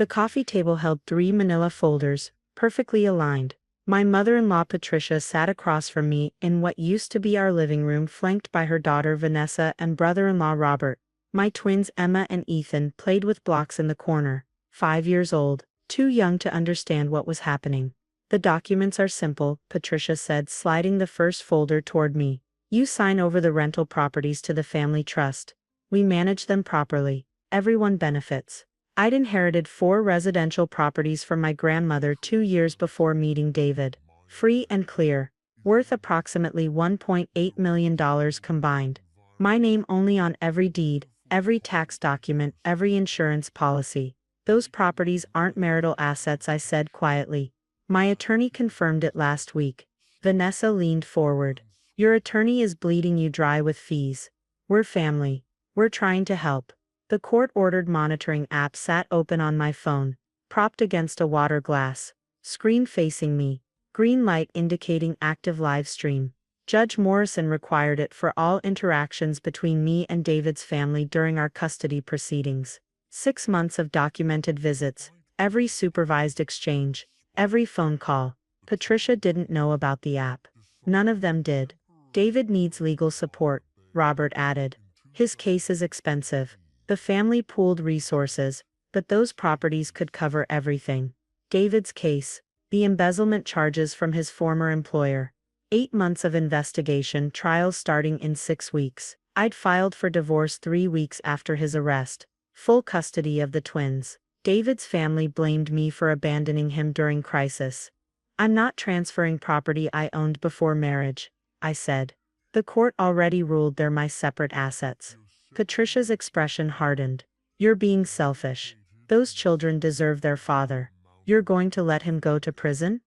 The coffee table held 3 manila folders, perfectly aligned. My mother-in-law Patricia sat across from me in what used to be our living room, flanked by her daughter Vanessa and brother-in-law Robert. My twins Emma and Ethan played with blocks in the corner, 5 years old, too young to understand what was happening. The documents are simple, Patricia said, sliding the first folder toward me. You sign over the rental properties to the family trust. We manage them properly. Everyone benefits. I'd inherited 4 residential properties from my grandmother 2 years before meeting David. Free and clear. Worth approximately $1.8 million combined. My name only on every deed, every tax document, every insurance policy. Those properties aren't marital assets, I said quietly. My attorney confirmed it last week. Vanessa leaned forward. Your attorney is bleeding you dry with fees. We're family. We're trying to help. The court-ordered monitoring app sat open on my phone, propped against a water glass. Screen facing me. Green light indicating active live stream. Judge Morrison required it for all interactions between me and David's family during our custody proceedings. 6 months of documented visits, every supervised exchange, every phone call. Patricia didn't know about the app. None of them did. David needs legal support, Robert added. His case is expensive. The family pooled resources, but those properties could cover everything. David's case, the embezzlement charges from his former employer. 8 months of investigation, trial starting in 6 weeks. I'd filed for divorce 3 weeks after his arrest. Full custody of the twins. David's family blamed me for abandoning him during crisis. I'm not transferring property I owned before marriage, I said. The court already ruled they're my separate assets. Patricia's expression hardened. You're being selfish. Those children deserve their father. You're going to let him go to prison?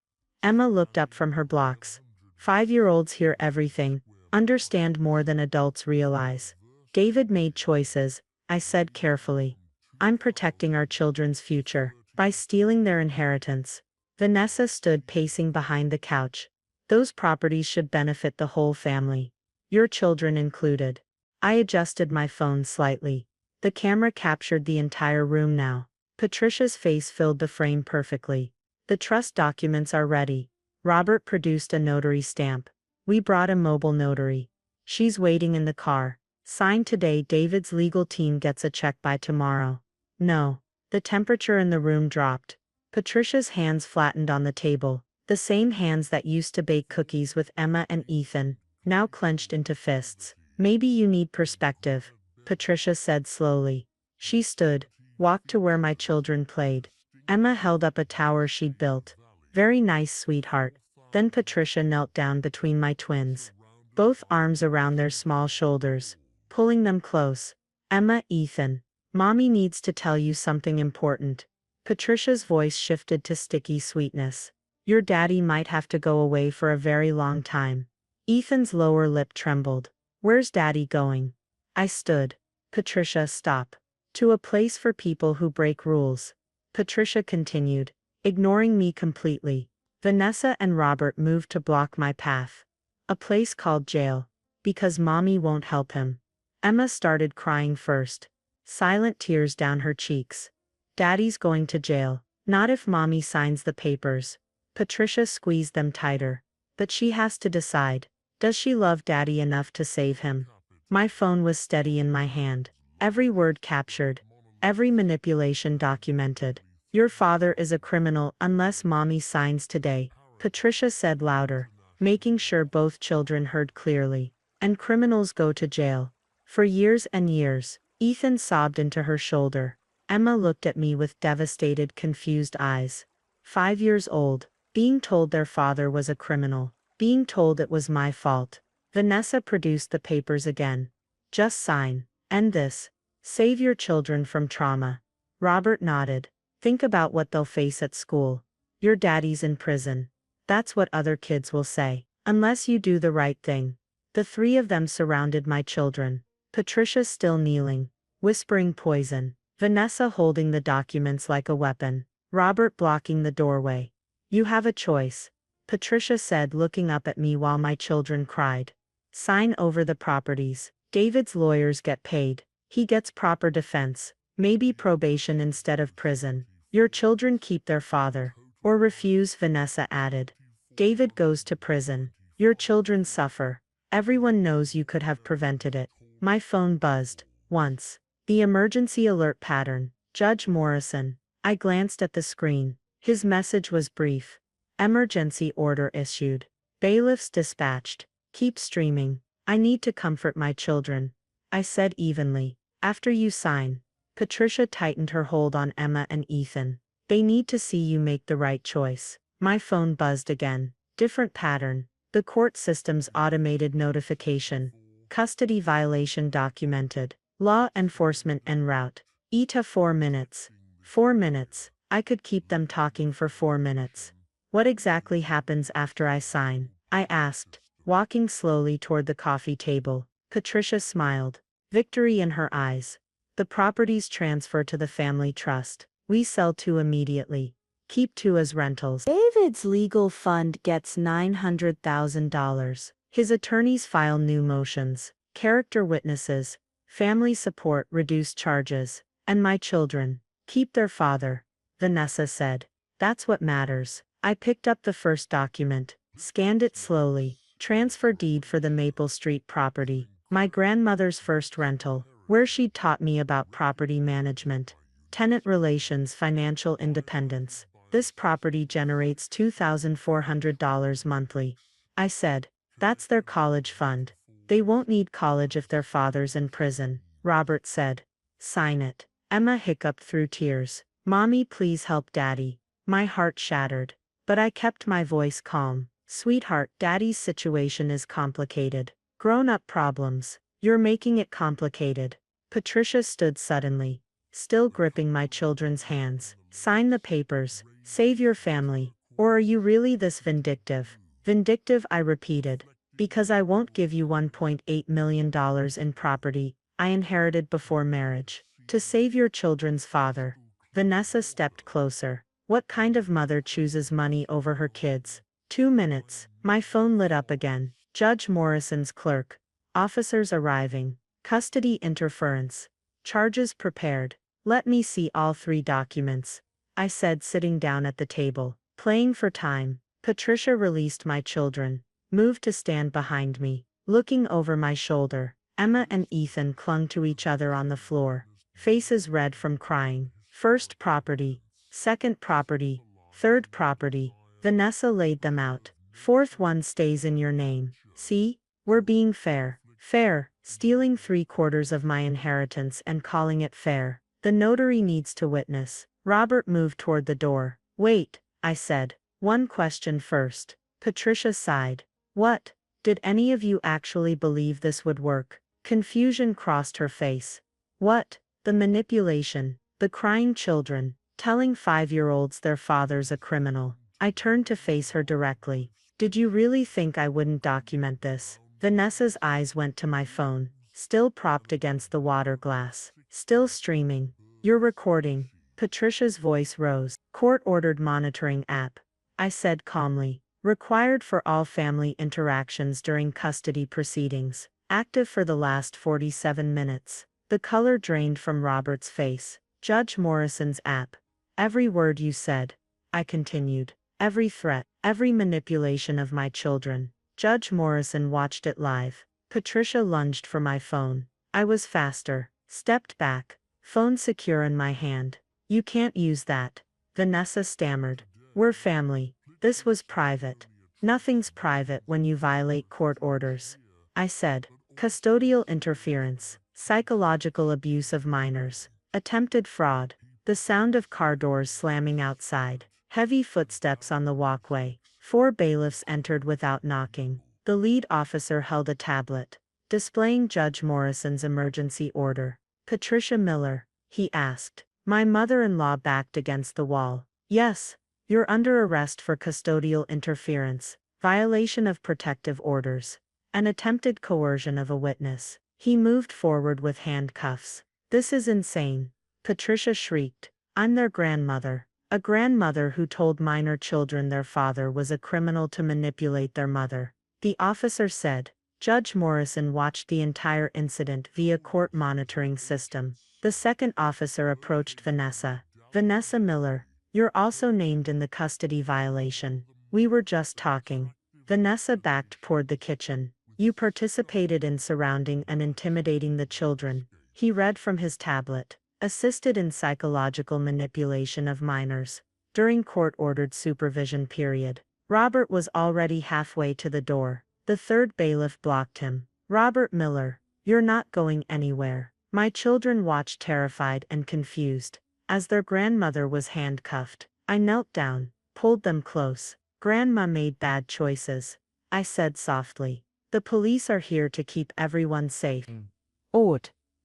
Emma looked up from her blocks. 5-year-olds hear everything, understand more than adults realize. David made choices, I said carefully. I'm protecting our children's future by stealing their inheritance. Vanessa stood pacing behind the couch. Those properties should benefit the whole family. Your children included. I adjusted my phone slightly. The camera captured the entire room now. Patricia's face filled the frame perfectly. The trust documents are ready. Robert produced a notary stamp. We brought a mobile notary. She's waiting in the car. Signed today. David's legal team gets a check by tomorrow. No. The temperature in the room dropped. Patricia's hands flattened on the table. The same hands that used to bake cookies with Emma and Ethan, now clenched into fists. Maybe you need perspective, Patricia said slowly. She stood, walked to where my children played. Emma held up a tower she'd built. Very nice, sweetheart. Then Patricia knelt down between my twins. Both arms around their small shoulders, pulling them close. Emma, Ethan. Mommy needs to tell you something important. Patricia's voice shifted to sticky sweetness. Your daddy might have to go away for a very long time. Ethan's lower lip trembled. Where's daddy going? I stood. Patricia, stop. To a place for people who break rules. Patricia continued, ignoring me completely. Vanessa and Robert moved to block my path. A place called jail. Because mommy won't help him. Emma started crying first. Silent tears down her cheeks. Daddy's going to jail. Not if mommy signs the papers. Patricia squeezed them tighter. But she has to decide. Does she love daddy enough to save him? My phone was steady in my hand. Every word captured. Every manipulation documented. Your father is a criminal unless mommy signs today, Patricia said louder, making sure both children heard clearly. And criminals go to jail. For years and years. Ethan sobbed into her shoulder. Emma looked at me with devastated, confused eyes. 5 years old, being told their father was a criminal. Being told it was my fault. Vanessa produced the papers again. Just sign. End this. Save your children from trauma. Robert nodded. Think about what they'll face at school. Your daddy's in prison. That's what other kids will say. Unless you do the right thing. The 3 of them surrounded my children. Patricia still kneeling. Whispering poison. Vanessa holding the documents like a weapon. Robert blocking the doorway. You have a choice. Patricia said, looking up at me while my children cried. Sign over the properties. David's lawyers get paid. He gets proper defense. Maybe probation instead of prison. Your children keep their father. Or refuse, Vanessa added. David goes to prison. Your children suffer. Everyone knows you could have prevented it. My phone buzzed. Once. The emergency alert pattern. Judge Morrison. I glanced at the screen. His message was brief. Emergency order issued. Bailiffs dispatched. Keep streaming. I need to comfort my children. I said evenly. After you sign. Patricia tightened her hold on Emma and Ethan. They need to see you make the right choice. My phone buzzed again. Different pattern. The court system's automated notification. Custody violation documented. Law enforcement en route. ETA 4 minutes. 4 minutes. I could keep them talking for 4 minutes. What exactly happens after I sign? I asked, walking slowly toward the coffee table. Patricia smiled. Victory in her eyes. The properties transfer to the family trust. We sell 2 immediately. Keep 2 as rentals. David's legal fund gets $900,000. His attorneys file new motions. Character witnesses. Family support, reduced charges. And my children. Keep their father. Vanessa said. That's what matters. I picked up the first document. Scanned it slowly. Transfer deed for the Maple Street property. My grandmother's first rental. Where she'd taught me about property management. Tenant relations, financial independence. This property generates $2,400 monthly. I said. That's their college fund. They won't need college if their father's in prison, Robert said. Sign it. Emma hiccuped through tears. Mommy, please help Daddy. My heart shattered. But I kept my voice calm. Sweetheart, Daddy's situation is complicated. Grown-up problems. You're making it complicated. Patricia stood suddenly, still gripping my children's hands. Sign the papers. Save your family. Or are you really this vindictive? Vindictive, I repeated. Because I won't give you $1.8 million in property I inherited before marriage. To save your children's father. Vanessa stepped closer. What kind of mother chooses money over her kids? 2 minutes. My phone lit up again. Judge Morrison's clerk. Officers arriving. Custody interference. Charges prepared. Let me see all 3 documents. I said, sitting down at the table. Playing for time. Patricia released my children. Moved to stand behind me. Looking over my shoulder. Emma and Ethan clung to each other on the floor. Faces red from crying. First property. Second property. Third property. Vanessa laid them out. Fourth one stays in your name. See? We're being fair. Fair. Stealing 3/4 of my inheritance and calling it fair. The notary needs to witness. Robert moved toward the door. Wait, I said. One question first. Patricia sighed. What? Did any of you actually believe this would work? Confusion crossed her face. What? The manipulation. The crying children. Telling 5-year-olds their father's a criminal. I turned to face her directly. Did you really think I wouldn't document this? Vanessa's eyes went to my phone. Still propped against the water glass. Still streaming. You're recording. Patricia's voice rose. Court-ordered monitoring app. I said calmly. Required for all family interactions during custody proceedings. Active for the last 47 minutes. The color drained from Robert's face. Judge Morrison's app. Every word you said. I continued. Every threat. Every manipulation of my children. Judge Morrison watched it live. Patricia lunged for my phone. I was faster. Stepped back. Phone secure in my hand. You can't use that. Vanessa stammered. We're family. This was private. Nothing's private when you violate court orders. I said. Custodial interference. Psychological abuse of minors. Attempted fraud. The sound of car doors slamming outside. Heavy footsteps on the walkway. 4 bailiffs entered without knocking. The lead officer held a tablet, displaying Judge Morrison's emergency order. Patricia Miller, he asked. My mother-in-law backed against the wall. Yes, you're under arrest for custodial interference, violation of protective orders, and attempted coercion of a witness. He moved forward with handcuffs. This is insane. Patricia shrieked. I'm their grandmother. A grandmother who told minor children their father was a criminal to manipulate their mother. The officer said. Judge Morrison watched the entire incident via court monitoring system. The second officer approached Vanessa. Vanessa Miller, you're also named in the custody violation. We were just talking. Vanessa backed toward the kitchen. You participated in surrounding and intimidating the children. He read from his tablet. Assisted in psychological manipulation of minors. During court-ordered supervision period. Robert was already halfway to the door. The third bailiff blocked him. Robert Miller, you're not going anywhere. My children watched terrified and confused. As their grandmother was handcuffed, I knelt down, pulled them close. Grandma made bad choices, I said softly. The police are here to keep everyone safe.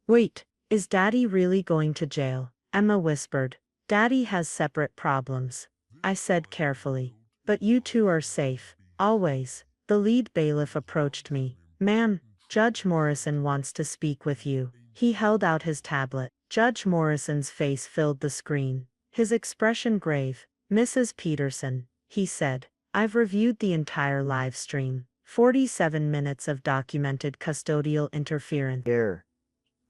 Wait, is Daddy really going to jail? Emma whispered. Daddy has separate problems, I said carefully. But you two are safe, always. The lead bailiff approached me. Ma'am, Judge Morrison wants to speak with you. He held out his tablet. Judge Morrison's face filled the screen. His expression grave. Mrs. Peterson, he said, I've reviewed the entire live stream. 47 minutes of documented custodial interference.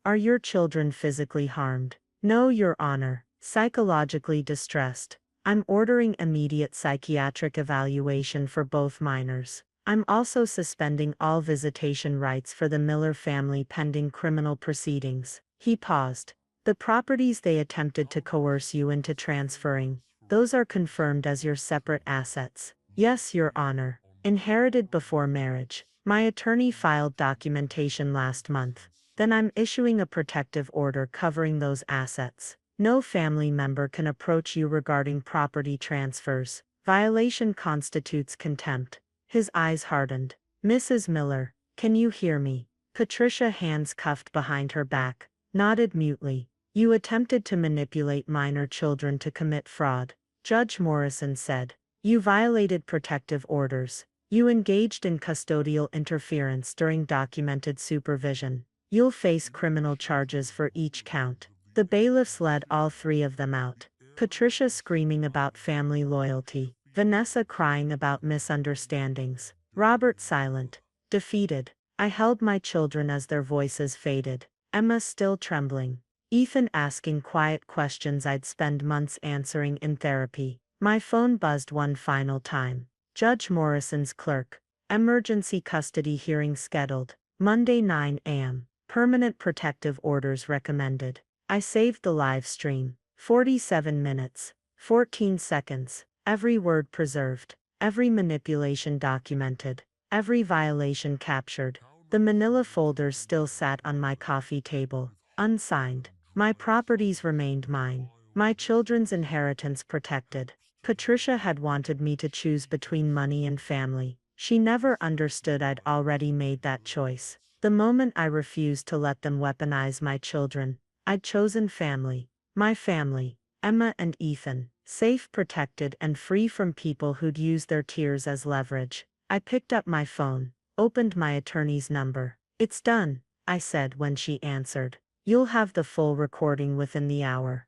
Are your children physically harmed? No, Your Honor. Psychologically distressed. I'm ordering immediate psychiatric evaluation for both minors. I'm also suspending all visitation rights for the Miller family pending criminal proceedings. He paused. The properties they attempted to coerce you into transferring, those are confirmed as your separate assets. Yes, Your Honor. Inherited before marriage. My attorney filed documentation last month. Then I'm issuing a protective order covering those assets. No family member can approach you regarding property transfers. Violation constitutes contempt. His eyes hardened. Mrs. Miller, can you hear me? Patricia, hands cuffed behind her back, nodded mutely. You attempted to manipulate minor children to commit fraud, Judge Morrison said. You violated protective orders. You engaged in custodial interference during documented supervision. You'll face criminal charges for each count. The bailiffs led all three of them out. Patricia screaming about family loyalty. Vanessa crying about misunderstandings. Robert silent, defeated. I held my children as their voices faded. Emma still trembling. Ethan asking quiet questions I'd spend months answering in therapy. My phone buzzed one final time. Judge Morrison's clerk. Emergency custody hearing scheduled. Monday 9 a.m. Permanent protective orders recommended. I saved the live stream. 47 minutes. 14 seconds. Every word preserved. Every manipulation documented. Every violation captured. The manila folders still sat on my coffee table, unsigned. My properties remained mine. My children's inheritance protected. Patricia had wanted me to choose between money and family. She never understood I'd already made that choice. The moment I refused to let them weaponize my children, I'd chosen family. My family. Emma and Ethan. Safe, protected, and free from people who'd use their tears as leverage. I picked up my phone, opened my attorney's number. It's done, I said when she answered. You'll have the full recording within the hour.